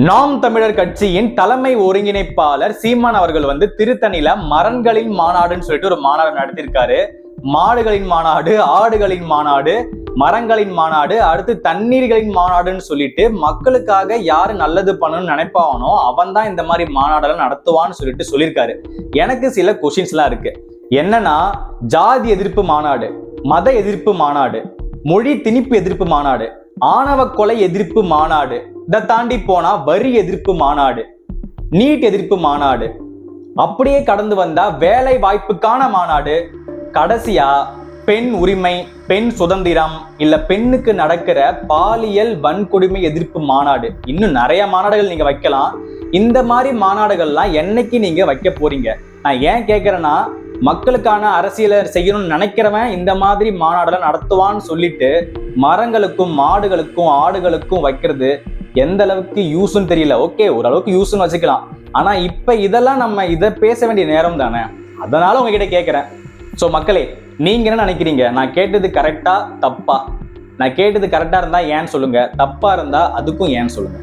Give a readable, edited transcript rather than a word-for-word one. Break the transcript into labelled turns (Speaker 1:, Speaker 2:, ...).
Speaker 1: நாம் தமிழர் கட்சியின் தலைமை ஒருங்கிணைப்பாளர் சீமான் அவர்கள் திருத்தணியில மரங்களின் மாநாடுன்னு சொல்லிட்டு ஒரு மாநாடு நடத்தியிருக்காரு. மாடுகளின் மாநாடு, ஆடுகளின் மாநாடு, மரங்களின் மாநாடு, அடுத்து தண்ணீர்களின் மாநாடுன்னு சொல்லிட்டு மக்களுக்காக யாரு நல்லது பண்ணணும்னு நினைப்பானோ அவன் தான் இந்த மாதிரி மாநாடெல்லாம் நடத்துவான்னு சொல்லியிருக்காரு. எனக்கு சில கொஸ்டின்ஸ் எல்லாம் இருக்கு. என்னன்னா, ஜாதி எதிர்ப்பு மாநாடு, மத எதிர்ப்பு மாநாடு, மொழி திணிப்பு எதிர்ப்பு மாநாடு, ஆணவ கொலை எதிர்ப்பு மாநாடு, இதை தாண்டி போனா வரி எதிர்ப்பு மாநாடு, நீட் எதிர்ப்பு மாநாடு, அப்படியே கடந்து வந்தா வேலை வாய்ப்புக்கான மாநாடு, கடைசியா பெண் உரிமை, பெண் சுதந்திரம், இல்ல பெண்ணுக்கு நடக்கிற பாலியல் வன்கொடுமை எதிர்ப்பு மாநாடு, இன்னும் நிறைய மாநாடுகள் நீங்க வைக்கலாம். இந்த மாதிரி மாநாடுகள்லாம் என்னைக்கு நீங்க வைக்க போறீங்க? நான் ஏன் கேட்கிறேன்னா, மக்களுக்கான அரசியலை செய்யணும்னு நினைக்கிறவன் இந்த மாதிரி மாநாடுலாம் நடத்துவான்னு சொல்லிட்டு மரங்களுக்கும் மாடுகளுக்கும் ஆடுகளுக்கும் வைக்கிறது எந்த அளவுக்கு யூஸ்ன்னு தெரியல. ஓகே, ஓரளவுக்கு யூஸ்ன்னு வச்சுக்கலாம். ஆனா இப்ப இதெல்லாம் நம்ம இதை பேச வேண்டிய நேரம் தானே. அதனால உங்ககிட்ட கேட்கிறேன். ஸோ மக்களே, நீங்க என்ன நினைக்கிறீங்க? நான் கேட்டது கரெக்டா தப்பா? நான் கேட்டது கரெக்டா இருந்தா ஏன்னு சொல்லுங்க, தப்பா இருந்தா அதுக்கும் ஏன்னு சொல்லுங்க.